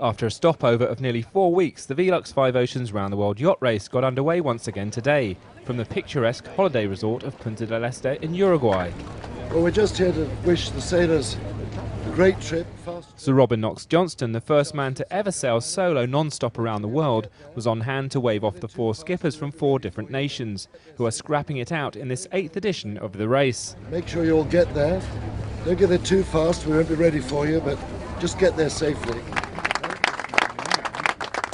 After a stopover of nearly 4 weeks, the Velux 5 Oceans Round the World Yacht Race got underway once again today from the picturesque holiday resort of Punta del Este in Uruguay. Well, we're just here to wish the sailors a great trip. Sir Robin Knox-Johnston, the first man to ever sail solo non-stop around the world, was on hand to wave off the 4 skippers from 4 different nations, who are scrapping it out in this 8th edition of the race. Make sure you all get there. Don't get there too fast, we won't be ready for you, but just get there safely.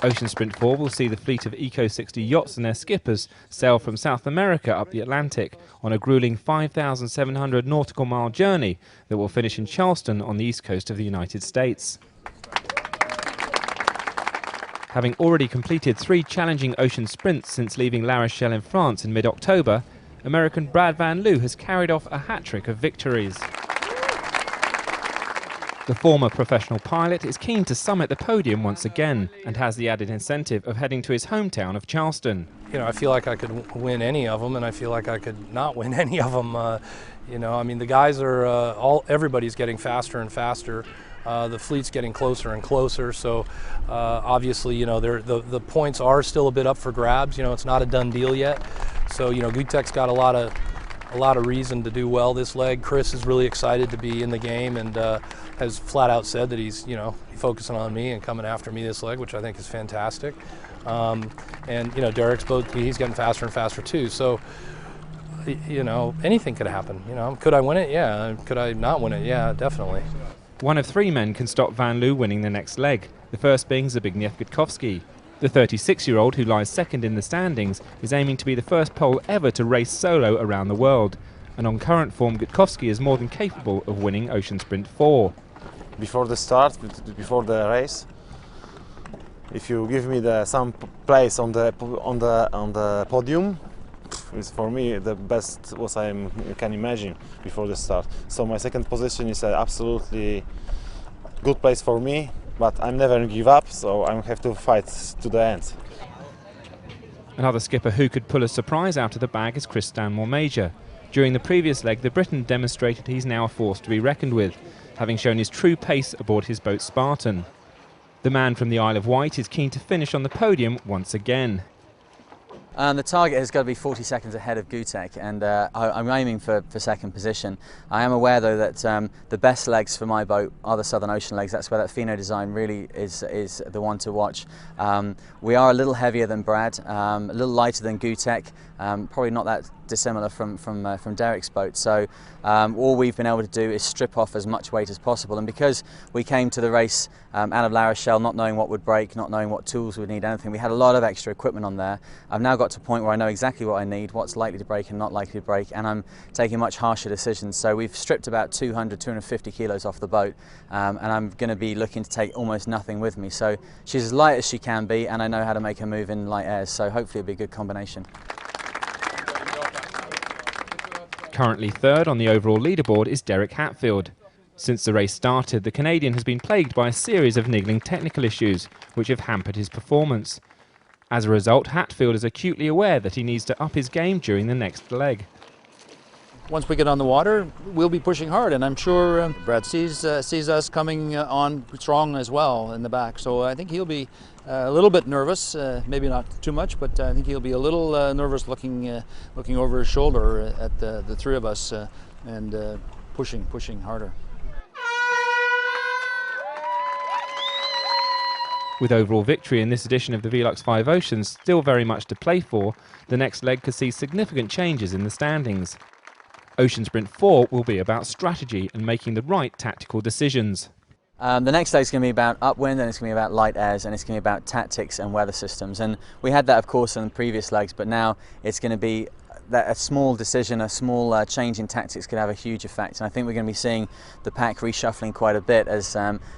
Ocean Sprint 4 will see the fleet of Eco 60 yachts and their skippers sail from South America up the Atlantic on a grueling 5,700 nautical mile journey that will finish in Charleston on the east coast of the United States. Having already completed 3 challenging ocean sprints since leaving La Rochelle in France in mid-October, American Brad Van Loo has carried off a hat-trick of victories. The former professional pilot is keen to summit the podium once again and has the added incentive of heading to his hometown of Charleston. You know, I feel like I could win any of them, and I feel like I could not win any of them. You know, I mean, the guys are everybody's getting faster and faster. The fleet's getting closer and closer, so obviously, you know, the points are still a bit up for grabs. You know, it's not a done deal yet. So, you know, Gutek's got a lot of reason to do well this leg. Chris is really excited to be in the game and has flat out said that he's, you know, focusing on me and coming after me this leg, which I think is fantastic. And, you know, Derek's he's getting faster and faster too. So, you know, anything could happen. You know, could I win it? Yeah. Could I not win it? Yeah, definitely. One of 3 men can stop Van Loo winning the next leg, the first being Zbigniew Gutkowski. The 36-year-old, who lies second in the standings, is aiming to be the first Pole ever to race solo around the world. And on current form, Gutkowski is more than capable of winning Ocean Sprint 4. Before the start, before the race, if you give me some place on the podium, it's for me the best what I can imagine before the start. So my second position is an absolutely good place for me. But I'm never give up, so I have to fight to the end. Another skipper who could pull a surprise out of the bag is Chris Stanmore-Major. During the previous leg, the Briton demonstrated he's now a force to be reckoned with, having shown his true pace aboard his boat Spartan. The man from the Isle of Wight is keen to finish on the podium once again. The target has got to be 40 seconds ahead of Gutek, and I'm aiming for second position. I am aware though that the best legs for my boat are the Southern Ocean legs. That's where that Fino design really is the one to watch. We are a little heavier than Brad, a little lighter than Gutek, probably not that dissimilar from Derek's boat. So all we've been able to do is strip off as much weight as possible, and because we came to the race out of La Rochelle not knowing what would break, not knowing what tools we'd need, anything, we had a lot of extra equipment on there. I've now got to a point where I know exactly what I need, what's likely to break and not likely to break, and I'm taking much harsher decisions. So we've stripped about 250 kilos off the boat, and I'm going to be looking to take almost nothing with me. So she's as light as she can be, and I know how to make her move in light airs, so hopefully it'll be a good combination. Currently third on the overall leaderboard is Derek Hatfield. Since the race started, the Canadian has been plagued by a series of niggling technical issues, which have hampered his performance. As a result, Hatfield is acutely aware that he needs to up his game during the next leg. Once we get on the water, we'll be pushing hard, and I'm sure Brad sees us coming on strong as well in the back. So I think he'll be a little bit nervous, maybe not too much, but I think he'll be a little nervous looking over his shoulder at the 3 of us and pushing harder. With overall victory in this edition of the Velux 5 Oceans still very much to play for, the next leg could see significant changes in the standings. Ocean Sprint 4 will be about strategy and making the right tactical decisions. The next leg is going to be about upwind, and it's going to be about light airs, and it's going to be about tactics and weather systems. And we had that, of course, in the previous legs, but now it's going to be that a small decision, a small change in tactics could have a huge effect. And I think we're going to be seeing the pack reshuffling quite a bit as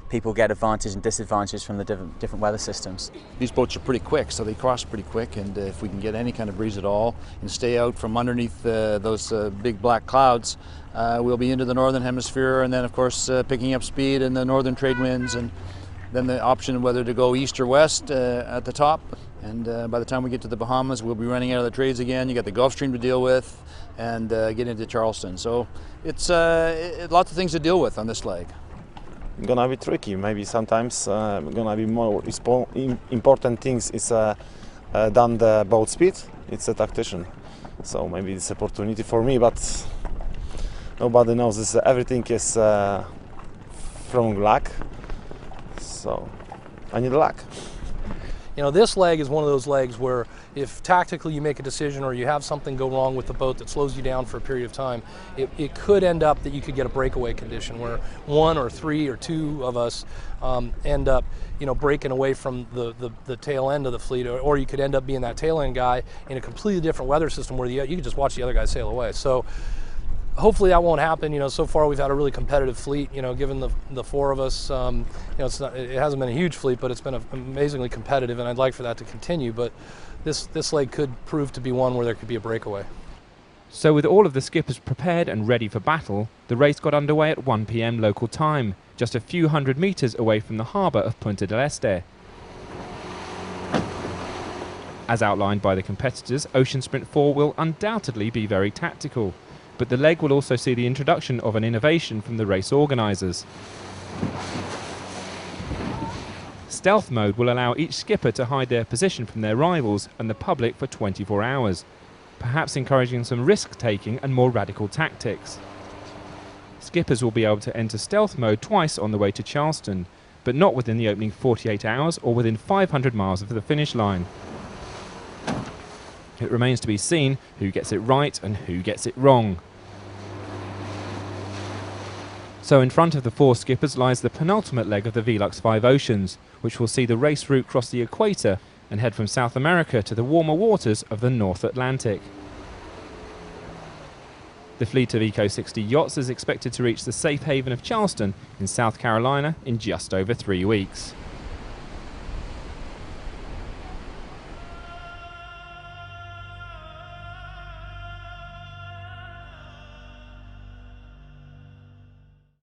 people get advantage and disadvantage from the different weather systems. These boats are pretty quick, so they cross pretty quick, and if we can get any kind of breeze at all and stay out from underneath those big black clouds, we'll be into the northern hemisphere, and then of course picking up speed in the northern trade winds, and then the option whether to go east or west at the top. And by the time we get to the Bahamas, we'll be running out of the trades again. You got the Gulf Stream to deal with, and get into Charleston. So it's lots of things to deal with on this leg. gonna be tricky. Maybe sometimes gonna be more important things is than the boat speed. It's a tactician, so maybe it's opportunity for me. But nobody knows. This everything is from luck. So I need luck. You know, this leg is one of those legs where if tactically you make a decision or you have something go wrong with the boat that slows you down for a period of time, it could end up that you could get a breakaway condition where one or three or two of us end up, you know, breaking away from the tail end of the fleet, or you could end up being that tail end guy in a completely different weather system where you could just watch the other guy sail away. So hopefully that won't happen. You know, so far we've had a really competitive fleet. You know, given the four of us, you know, it hasn't been a huge fleet, but it's been amazingly competitive, and I'd like for that to continue. But this leg could prove to be one where there could be a breakaway. So with all of the skippers prepared and ready for battle, the race got underway at 1 p.m. local time, just a few hundred metres away from the harbour of Punta del Este. As outlined by the competitors, Ocean Sprint 4 will undoubtedly be very tactical, but the leg will also see the introduction of an innovation from the race organisers. Stealth mode will allow each skipper to hide their position from their rivals and the public for 24 hours, perhaps encouraging some risk-taking and more radical tactics. Skippers will be able to enter stealth mode twice on the way to Charleston, but not within the opening 48 hours or within 500 miles of the finish line. It remains to be seen who gets it right and who gets it wrong. So in front of the four skippers lies the penultimate leg of the Velux 5 Oceans, which will see the race route cross the equator and head from South America to the warmer waters of the North Atlantic. The fleet of Eco 60 yachts is expected to reach the safe haven of Charleston in South Carolina in just over 3 weeks.